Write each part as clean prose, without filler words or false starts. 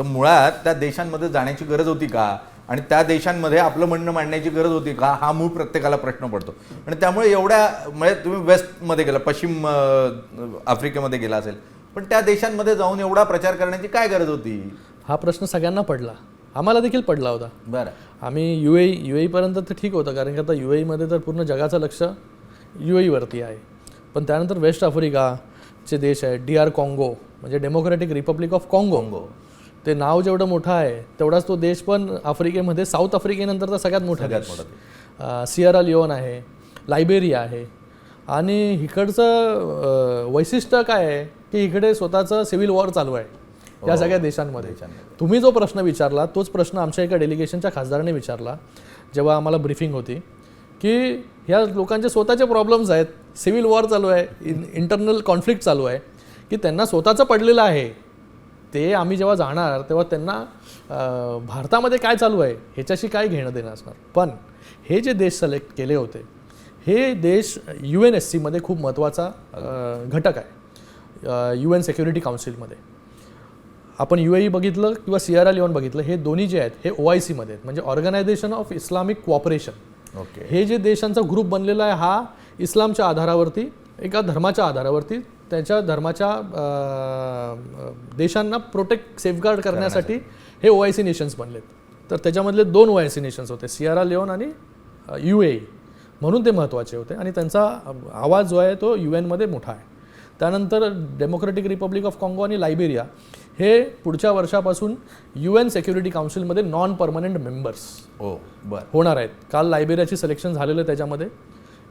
तर मुळात त्या देशांमध्ये जाण्याची गरज होती का आणि त्या देशांमध्ये आपलं म्हणणं मांडण्याची गरज होती का, हा मूळ प्रत्येकाला प्रश्न पडतो. आणि त्यामुळे एवढ्या म्हणजे तुम्ही वेस्टमध्ये गेला, पश्चिम आफ्रिकेमध्ये गेला असेल, पण त्या देशांमध्ये जाऊन एवढा प्रचार करण्याची काय गरज होती? हा प्रश्न सगळ्यांना पडला, आम्हाला देखील पडला होता. बरं, आम्ही UAE पर्यंत तर ठीक होतं, कारण की आता UAEमध्ये तर पूर्ण जगाचं लक्ष UAEवरती आहे. पण त्यानंतर वेस्ट आफ्रिकाचे देश आहे, DR कॉंगो म्हणजे डेमोक्रॅटिक रिपब्लिक ऑफ कॉंगो. ते नाव जेवढं मोठं आहे तेवढाच तो देश पण आफ्रिकेमध्ये साऊथ आफ्रिकेनंतरचा सगळ्यात मोठा सियरा लिओन आहे, लायबेरिया आहे. आणि इकडचं वैशिष्ट्य काय आहे की इकडे स्वतःचं सिव्हिल वॉर चालू आहे या सगळ्या देशांमध्ये. तुम्ही जो प्रश्न विचारला तोच प्रश्न आमच्या एका डेलिगेशनच्या खासदाराने विचारला जेव्हा आम्हाला ब्रीफिंग होती, की ह्या लोकांचे स्वतःचे प्रॉब्लेम्स आहेत, सिव्हिल वॉर चालू आहे, इंटरनल कॉन्फ्लिक्ट चालू आहे, की त्यांना स्वतःचं पडलेलं आहे. ते आम्ही जेव्हा जाणार तेव्हा त्यांना भारतामध्ये काय चालू आहे ह्याच्याशी काय घेणं देणं असणार. पण हे जे देश सिलेक्ट केले होते हे देश UNSC खूप महत्त्वाचा घटक आहे. UN सिक्युरिटी काउन्सिलमध्ये आपण UAE बघितलं किंवा सियरा लिओन बघितलं, हे दोन्ही जे आहेत हे OIC मध्ये आहेत, म्हणजे ऑर्गनायझेशन ऑफ इस्लामिक कोऑपरेशन. हे जे देशांचा ग्रुप बनलेला आहे हा इस्लामच्या आधारावरती, एका धर्माच्या आधारावरती त्याच्या धर्माच्या देशांना प्रोटेक्ट सेफगार्ड करण्यासाठी हे OIC नेशन्स बनलेत. तर त्याच्यामधले 2 OIC नेशन्स होते, सियरा लिओन आणि UAE, म्हणून ते महत्त्वाचे होते आणि त्यांचा आवाज जो आहे तो UN मध्ये मोठा आहे. त्यानंतर डेमोक्रॅटिक रिपब्लिक ऑफ कॉंगो आणि लायबेरिया हे पुढच्या वर्षापासून UN सिक्युरिटी काउन्सिलमध्ये नॉन परमनंट मेंबर्स होणार आहेत. काल लायबेरियाची सिलेक्शन झालेलं त्याच्यामध्ये.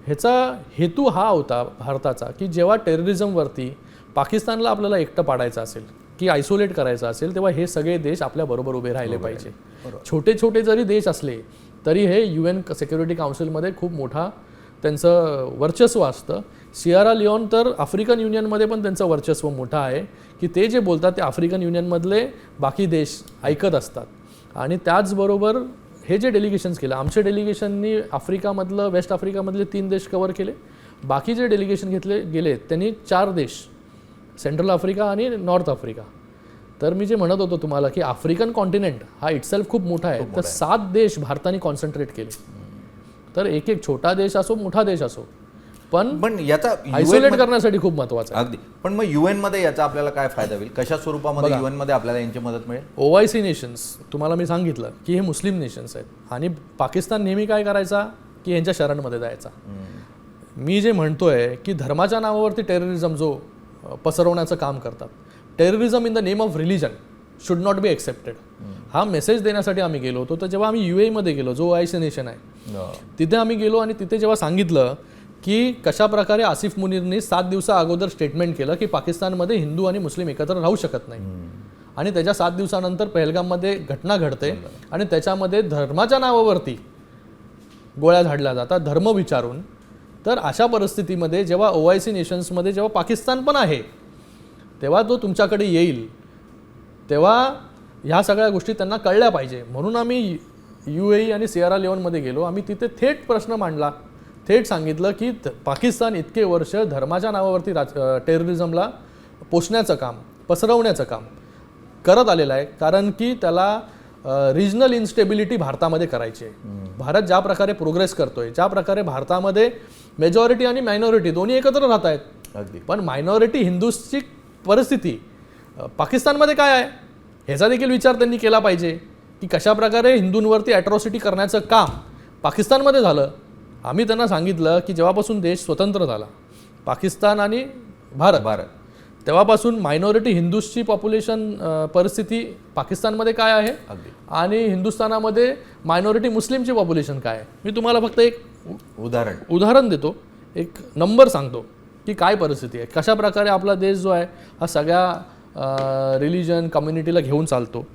ह्याचा हेतू हा होता भारताचा की जेव्हा टेररिझमवरती पाकिस्तानला आपल्याला एकटं पाडायचं असेल की आयसोलेट करायचं असेल तेव्हा हे सगळे देश आपल्याबरोबर उभे राहिले पाहिजे. छोटे छोटे जरी देश असले तरी हे UN सिक्युरिटी काउन्सिलमध्ये खूप मोठा त्यांचं वर्चस्व असतं. सियरा लिओन तर आफ्रिकन युनियनमध्ये पण त्यांचं वर्चस्व मोठं आहे की ते जे बोलतात ते आफ्रिकन युनियनमधले बाकी देश ऐकत असतात. आणि त्याचबरोबर हे जे डेलिगेशन्स केलं, आमच्या डेलिगेशननी आफ्रिकामधलं वेस्ट आफ्रिकामधले 3 देश कव्हर केले. बाकी जे डेलिगेशन घेतले गेले त्यांनी 4 देश, सेंट्रल आफ्रिका आणि नॉर्थ आफ्रिका. तर मी जे म्हणत होतो तुम्हाला की आफ्रिकन कॉन्टिनेंट हा इटसेल्फ खूप मोठा आहे, तर 7 देश भारताने कॉन्सन्ट्रेट केले. तर एक एक छोटा देश असो मोठा देश असो पण याचा आयसोलेट करण्यासाठी खूप महत्त्वाचं आहे. अगदी. पण मग UN मध्ये याचा आपल्याला काय फायदा होईल, कशा स्वरूपामध्ये UN मध्ये आपल्याला यांची मदत मिळेल? OIC नेशन्स तुम्हाला मी सांगितलं की हे मुस्लिम नेशन्स आहेत आणि पाकिस्तान नेहमी काय करायचा की यांच्या शरणमध्ये जायचा. मी जे म्हणतोय की धर्माच्या नावावरती टेररिझम जो पसरवण्याचं काम करतात, terrorism in the name of religion should not be accepted, हा मेसेज देण्यासाठी आम्ही गेलो होतो. तर जेव्हा आम्ही UAE मध्ये गेलो, जो OIC नेशन आहे, तिथे आम्ही गेलो आणि तिथे जेव्हा सांगितलं की कशा प्रकारे आसिफ मुनीरनी 7 दिवसा अगोदर स्टेटमेंट केलं की पाकिस्तानमध्ये हिंदू आणि मुस्लिम एकत्र राहू शकत नाही, आणि त्याच्या 7 दिवसानंतर पहलगाममध्ये घटना घडते आणि त्याच्यामध्ये धर्माच्या नावावरती गोळ्या झाडल्या जातात, धर्म विचारून. तर अशा परिस्थितीमध्ये जेव्हा OIC नेशन्समध्ये जेव्हा पाकिस्तान पण आहे तेव्हा तो तुमच्याकडे येईल, तेव्हा ह्या सगळ्या गोष्टी त्यांना कळल्या पाहिजे. म्हणून आम्ही UAE आणि सियरा लिओनमध्ये गेलो. आम्ही तिथे थेट प्रश्न मांडला, थेट सांगितलं की पाकिस्तान इतके वर्ष धर्माच्या नावावरती टेररिझमला पोसण्याचं काम, पसरवण्याचं काम करत आलेलं आहे, कारण की त्याला रिजनल इन्स्टेबिलिटी भारतामध्ये करायची आहे. भारत ज्या प्रकारे प्रोग्रेस करतोय, ज्या प्रकारे भारतामध्ये मेजॉरिटी आणि मायनॉरिटी दोन्ही एकत्र राहत आहेत, पण मायनॉरिटी हिंदूची परिस्थिती पाकिस्तानमध्ये काय आहे ह्याचा देखील विचार त्यांनी केला पाहिजे की कशा प्रकारे हिंदूंवरती ॲट्रॉसिटी करण्याचं काम पाकिस्तानमध्ये झालं. आम्ही त्यांना सांगितलं की जेव्हापासून देश स्वतंत्र झाला पाकिस्तान आणि भारत, तेव्हापासून मायनॉरिटी हिंदूजची पॉप्युलेशन परिस्थिती पाकिस्तानमध्ये काय आहे आणि हिंदुस्थानामध्ये मायनॉरिटी मुस्लिमची पॉप्युलेशन काय आहे. मी तुम्हाला फक्त एक उदाहरण देतो, एक नंबर सांगतो की काय परिस्थिती आहे, कशा प्रकारे आपला देश जो आहे हा सगळ्या रिलिजन कम्युनिटीला घेऊन चालतो.